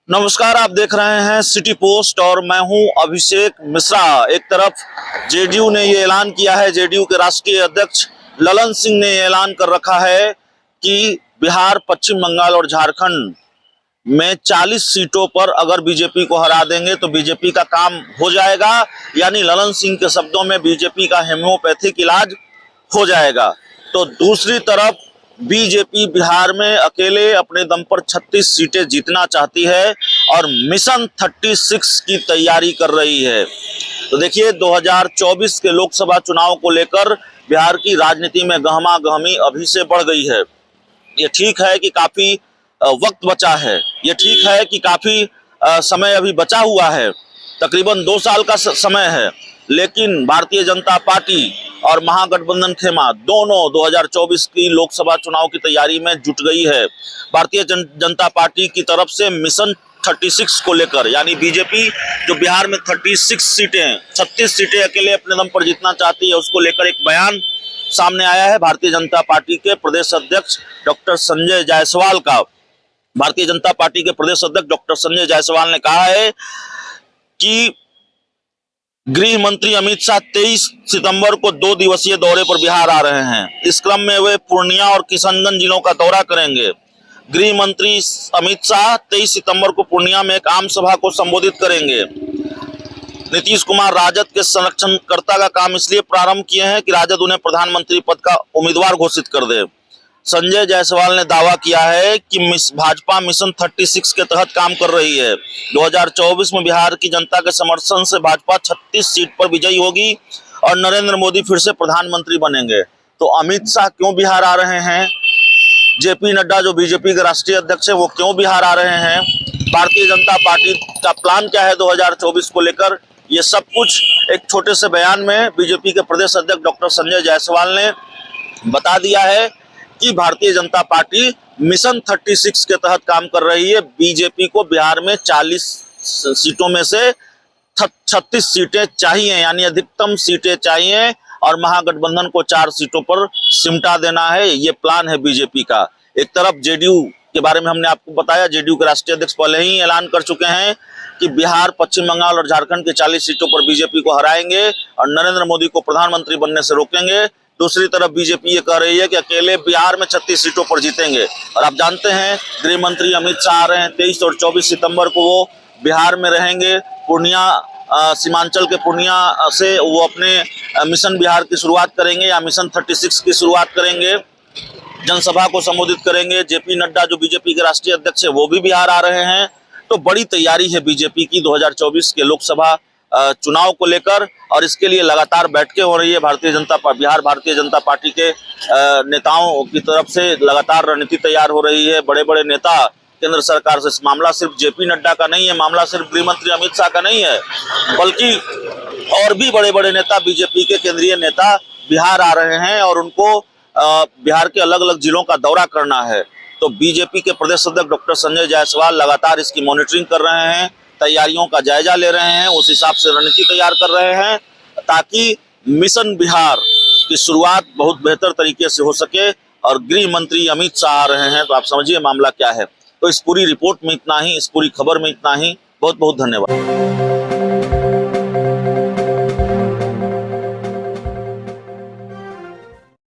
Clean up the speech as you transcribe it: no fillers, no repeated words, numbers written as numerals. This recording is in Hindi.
नमस्कार, आप देख रहे हैं सिटी पोस्ट और मैं हूं अभिषेक मिश्रा। एक तरफ जेडीयू ने ये ऐलान किया है, जेडीयू के राष्ट्रीय अध्यक्ष ललन सिंह ने ये ऐलान कर रखा है कि बिहार, पश्चिम बंगाल और झारखंड में 40 सीटों पर अगर बीजेपी को हरा देंगे तो बीजेपी का काम हो जाएगा। यानी ललन सिंह के शब्दों में बीजेपी का होम्योपैथिक इलाज हो जाएगा। तो दूसरी तरफ बीजेपी बिहार में अकेले अपने दम पर 36 सीटें जीतना चाहती है और मिशन 36 की तैयारी कर रही है। तो देखिए, 2024 के लोकसभा चुनाव को लेकर बिहार की राजनीति में गहमा गहमी अभी से बढ़ गई है। ये ठीक है कि काफी वक्त बचा है, ये ठीक है कि काफी समय अभी बचा हुआ है, तकरीबन 2 साल का समय है, लेकिन भारतीय जनता पार्टी और महागठबंधन खेमा दोनों 2024 की लोकसभा चुनाव की तैयारी में जुट गई है। भारतीय जनता पार्टी की तरफ से मिशन 36 को लेकर, यानी बीजेपी जो बिहार में 36 सीटें अकेले अपने दम पर जीतना चाहती है, उसको लेकर एक बयान सामने आया है भारतीय जनता पार्टी के प्रदेश अध्यक्ष डॉक्टर संजय जायसवाल का। भारतीय जनता पार्टी के प्रदेश अध्यक्ष डॉक्टर संजय जायसवाल ने कहा है कि गृह मंत्री अमित शाह 23 सितंबर को 2 दिवसीय दौरे पर बिहार आ रहे हैं। इस क्रम में वे पूर्णिया और किशनगंज जिलों का दौरा करेंगे। गृह मंत्री अमित शाह 23 सितंबर को पूर्णिया में एक आम सभा को संबोधित करेंगे। नीतीश कुमार राजद के संरक्षणकर्ता का काम इसलिए प्रारंभ किए हैं कि राजद उन्हें प्रधानमंत्री पद का उम्मीदवार घोषित कर दे। संजय जायसवाल ने दावा किया है कि भाजपा मिशन 36 के तहत काम कर रही है। 2024 में बिहार की जनता के समर्थन से भाजपा 36 सीट पर विजयी होगी और नरेंद्र मोदी फिर से प्रधानमंत्री बनेंगे। तो अमित शाह क्यों बिहार आ रहे हैं? जेपी नड्डा जो बीजेपी के राष्ट्रीय अध्यक्ष है, वो क्यों बिहार आ रहे हैं? भारतीय जनता पार्टी का प्लान क्या है 2024 को लेकर? ये सब कुछ एक छोटे से बयान में बीजेपी के प्रदेश अध्यक्ष डॉक्टर संजय जायसवाल ने बता दिया है कि भारतीय जनता पार्टी मिशन 36 के तहत काम कर रही है। बीजेपी को बिहार में 40 सीटों में से 36 सीटें चाहिए, यानी अधिकतम सीटें चाहिए, और महागठबंधन को 4 सीटों पर सिमटा देना है। ये प्लान है बीजेपी का। एक तरफ जेडीयू के बारे में हमने आपको बताया, जेडीयू के राष्ट्रीय अध्यक्ष पहले ही ऐलान कर चुके हैं कि बिहार, पश्चिम बंगाल और झारखंड के 40 सीटों पर बीजेपी को हराएंगे और नरेंद्र मोदी को प्रधानमंत्री बनने से रोकेंगे। दूसरी तरफ बीजेपी ये कह रही है कि अकेले बिहार में 36 सीटों पर जीतेंगे। और आप जानते हैं, गृह मंत्री अमित शाह आ रहे हैं 23 और 24 सितंबर को वो बिहार में रहेंगे। पूर्णिया, सीमांचल के पूर्णिया से वो अपने मिशन बिहार की शुरुआत करेंगे या मिशन 36 की शुरुआत करेंगे। जनसभा को संबोधित करेंगे। जेपी नड्डा जो बीजेपी के राष्ट्रीय अध्यक्ष है, वो भी बिहार आ रहे हैं। तो बड़ी तैयारी है बीजेपी की 2024 के लोकसभा चुनाव को लेकर, और इसके लिए लगातार बैठकें हो रही है। बिहार भारतीय जनता पार्टी के नेताओं की तरफ से लगातार रणनीति तैयार हो रही है। बड़े बड़े नेता केंद्र सरकार से, मामला सिर्फ जेपी नड्डा का नहीं है, मामला सिर्फ गृह मंत्री अमित शाह का नहीं है, बल्कि और भी बड़े बड़े नेता, बीजेपी के केंद्रीय नेता बिहार आ रहे हैं और उनको बिहार के अलग अलग जिलों का दौरा करना है। तो बीजेपी के प्रदेश अध्यक्ष डॉक्टर संजय जायसवाल लगातार इसकी मॉनिटरिंग कर रहे हैं, तैयारियों का जायजा ले रहे हैं, उस हिसाब से रणनीति तैयार कर रहे हैं ताकि मिशन बिहार की शुरुआत बहुत बेहतर तरीके से हो सके। और गृह मंत्री अमित शाह आ रहे हैं, तो आप समझिए मामला क्या है। तो इस पूरी रिपोर्ट में इतना ही, इस पूरी खबर में इतना ही। बहुत बहुत धन्यवाद।